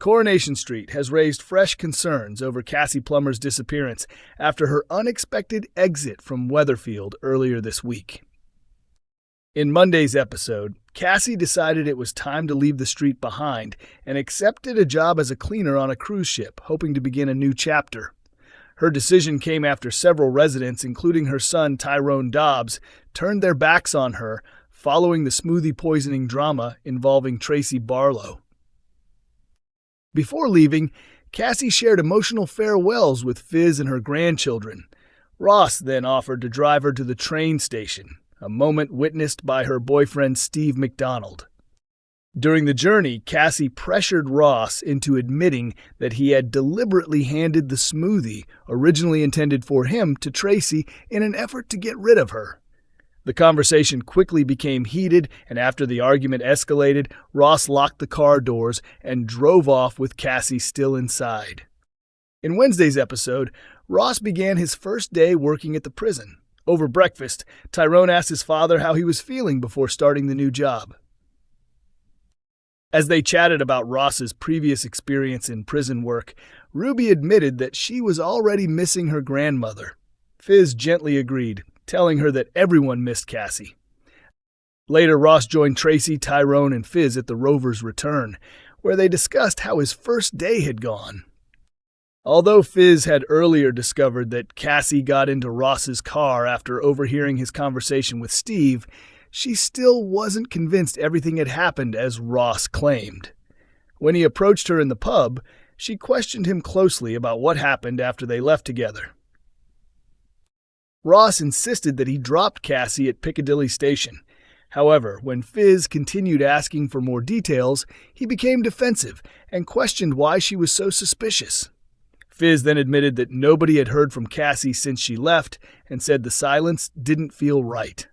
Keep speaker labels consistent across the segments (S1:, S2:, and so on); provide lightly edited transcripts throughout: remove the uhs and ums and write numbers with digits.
S1: Coronation Street has raised fresh concerns over Cassie Plummer's disappearance after her unexpected exit from Weatherfield earlier this week. In Monday's episode, Cassie decided it was time to leave the street behind and accepted a job as a cleaner on a cruise ship, hoping to begin a new chapter. Her decision came after several residents, including her son Tyrone Dobbs, turned their backs on her following the smoothie poisoning drama involving Tracy Barlow. Before leaving, Cassie shared emotional farewells with Fizz and her grandchildren. Ross then offered to drive her to the train station, a moment witnessed by her boyfriend Steve McDonald. During the journey, Cassie pressured Ross into admitting that he had deliberately handed the smoothie originally intended for him to Tracy in an effort to get rid of her. The conversation quickly became heated, and after the argument escalated, Ross locked the car doors and drove off with Cassie still inside. In Wednesday's episode, Ross began his first day working at the prison. Over breakfast, Tyrone asked his father how he was feeling before starting the new job. As they chatted about Ross's previous experience in prison work, Ruby admitted that she was already missing her grandmother. Fizz gently agreed, telling her that everyone missed Cassie. Later, Ross joined Tracy, Tyrone, and Fizz at the Rover's return, where they discussed how his first day had gone. Although Fizz had earlier discovered that Cassie got into Ross's car after overhearing his conversation with Steve, she still wasn't convinced everything had happened as Ross claimed. When he approached her in the pub, she questioned him closely about what happened after they left together. Ross insisted that he dropped Cassie at Piccadilly Station. However, when Fizz continued asking for more details, he became defensive and questioned why she was so suspicious. Fizz then admitted that nobody had heard from Cassie since she left and said the silence didn't feel right.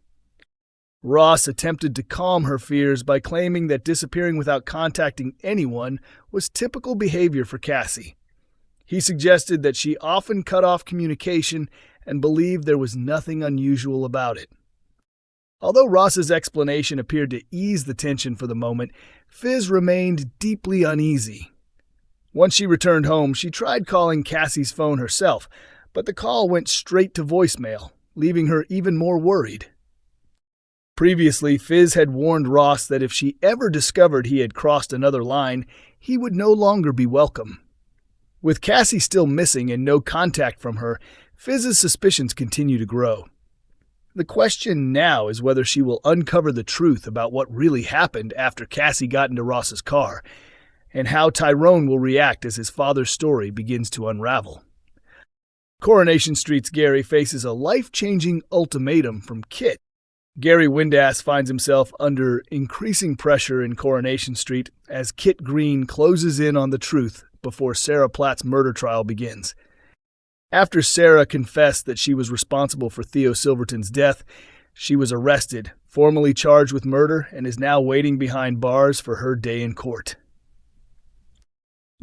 S1: Ross attempted to calm her fears by claiming that disappearing without contacting anyone was typical behavior for Cassie. He suggested that she often cut off communication and believed there was nothing unusual about it. Although Ross's explanation appeared to ease the tension for the moment, Fizz remained deeply uneasy. Once she returned home, she tried calling Cassie's phone herself, but the call went straight to voicemail, leaving her even more worried. Previously, Fizz had warned Ross that if she ever discovered he had crossed another line, he would no longer be welcome. With Cassie still missing and no contact from her, Fizz's suspicions continue to grow. The question now is whether she will uncover the truth about what really happened after Cassie got into Ross's car, and how Tyrone will react as his father's story begins to unravel. Coronation Street's Gary faces a life-changing ultimatum from Kit. Gary Windass finds himself under increasing pressure in Coronation Street as Kit Green closes in on the truth before Sarah Platt's murder trial begins. After Sarah confessed that she was responsible for Theo Silverton's death, she was arrested, formally charged with murder, and is now waiting behind bars for her day in court.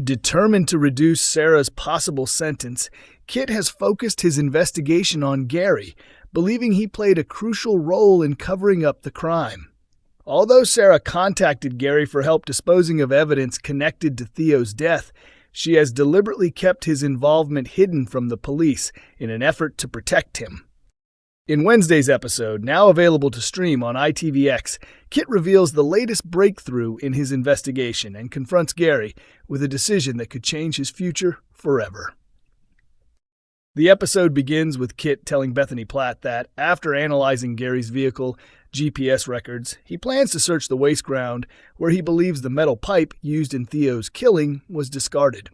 S1: Determined to reduce Sarah's possible sentence, Kit has focused his investigation on Gary, believing he played a crucial role in covering up the crime. Although Sarah contacted Gary for help disposing of evidence connected to Theo's death, she has deliberately kept his involvement hidden from the police in an effort to protect him. In Wednesday's episode, now available to stream on ITVX, Kit reveals the latest breakthrough in his investigation and confronts Gary with a decision that could change his future forever. The episode begins with Kit telling Bethany Platt that, after analyzing Gary's vehicle GPS records, he plans to search the waste ground where he believes the metal pipe used in Theo's killing was discarded.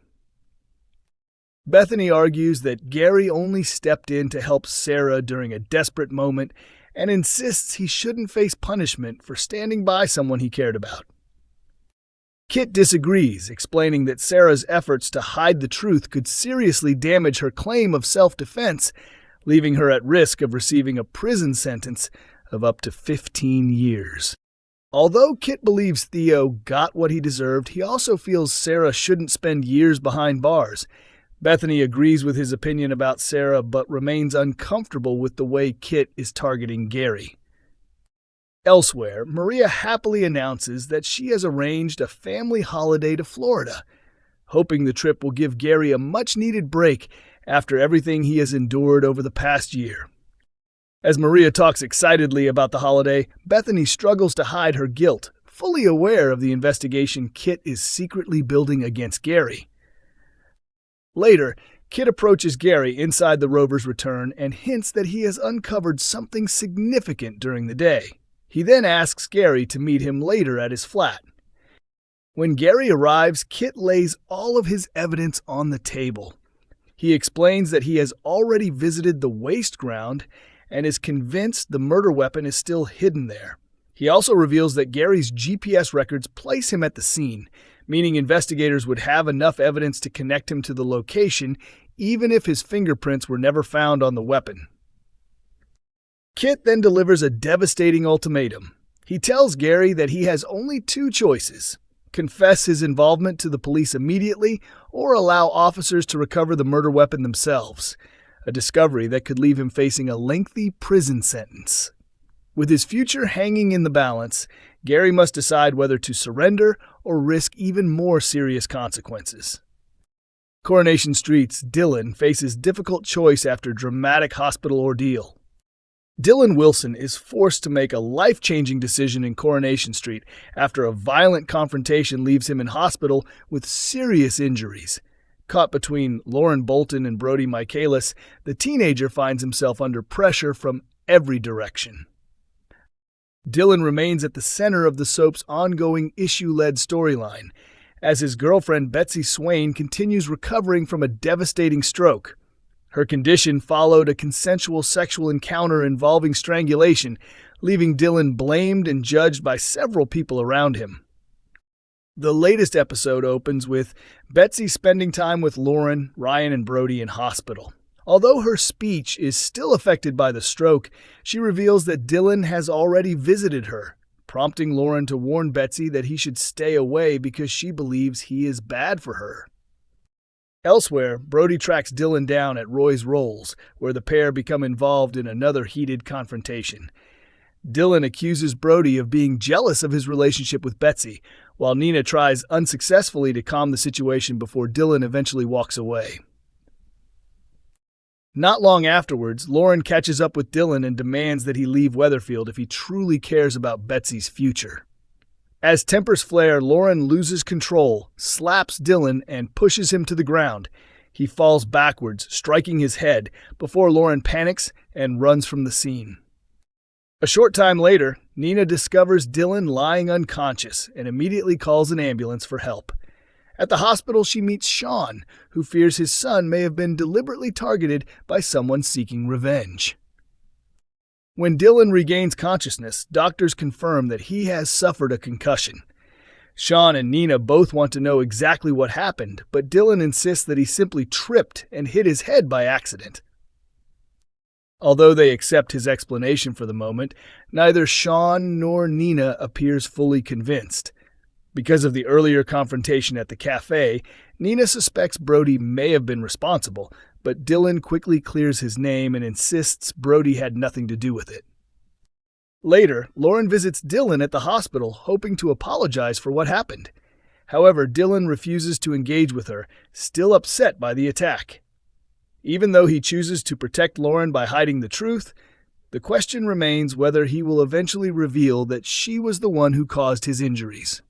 S1: Bethany argues that Gary only stepped in to help Sarah during a desperate moment and insists he shouldn't face punishment for standing by someone he cared about. Kit disagrees, explaining that Sarah's efforts to hide the truth could seriously damage her claim of self-defense, leaving her at risk of receiving a prison sentence of up to 15 years. Although Kit believes Theo got what he deserved, he also feels Sarah shouldn't spend years behind bars. Bethany agrees with his opinion about Sarah, but remains uncomfortable with the way Kit is targeting Gary. Elsewhere, Maria happily announces that she has arranged a family holiday to Florida. hoping the trip will give Gary a much-needed break after everything he has endured over the past year. As Maria talks excitedly about the holiday, Bethany struggles to hide her guilt, fully aware of the investigation Kit is secretly building against Gary. Later, Kit approaches Gary inside the rover's return and hints that he has uncovered something significant during the day. He then asks Gary to meet him later at his flat. When Gary arrives, Kit lays all of his evidence on the table. He explains that he has already visited the waste ground and is convinced the murder weapon is still hidden there. He also reveals that Gary's GPS records place him at the scene, meaning investigators would have enough evidence to connect him to the location even if his fingerprints were never found on the weapon. Kit then delivers a devastating ultimatum. He tells Gary that he has only two choices: confess his involvement to the police immediately or allow officers to recover the murder weapon themselves, a discovery that could leave him facing a lengthy prison sentence. With his future hanging in the balance, Gary must decide whether to surrender or risk even more serious consequences. Coronation Street's Dylan faces difficult choice after dramatic hospital ordeal. Dylan Wilson is forced to make a life-changing decision in Coronation Street after a violent confrontation leaves him in hospital with serious injuries. Caught between Lauren Bolton and Brody Michaelis, the teenager finds himself under pressure from every direction. Dylan remains at the center of the soap's ongoing issue-led storyline, as his girlfriend Betsy Swain continues recovering from a devastating stroke. Her condition followed a consensual sexual encounter involving strangulation, leaving Dylan blamed and judged by several people around him. The latest episode opens with Betsy spending time with Lauren, Ryan, and Brody in hospital. Although her speech is still affected by the stroke, she reveals that Dylan has already visited her, prompting Lauren to warn Betsy that he should stay away because she believes he is bad for her. Elsewhere, Brody tracks Dylan down at Roy's Rolls, where the pair become involved in another heated confrontation. Dylan accuses Brody of being jealous of his relationship with Betsy, while Nina tries unsuccessfully to calm the situation before Dylan eventually walks away. Not long afterwards, Lauren catches up with Dylan and demands that he leave Weatherfield if he truly cares about Betsy's future. As tempers flare, Lauren loses control, slaps Dylan, and pushes him to the ground. He falls backwards, striking his head, before Lauren panics and runs from the scene. A short time later, Nina discovers Dylan lying unconscious and immediately calls an ambulance for help. At the hospital, she meets Sean, who fears his son may have been deliberately targeted by someone seeking revenge. When Dylan regains consciousness, doctors confirm that he has suffered a concussion. Sean and Nina both want to know exactly what happened, but Dylan insists that he simply tripped and hit his head by accident. Although they accept his explanation for the moment, neither Sean nor Nina appears fully convinced. Because of the earlier confrontation at the cafe, Nina suspects Brody may have been responsible, but Dylan quickly clears his name and insists Brody had nothing to do with it. Later, Lauren visits Dylan at the hospital, hoping to apologize for what happened. However, Dylan refuses to engage with her, still upset by the attack. Even though he chooses to protect Lauren by hiding the truth, the question remains whether he will eventually reveal that she was the one who caused his injuries.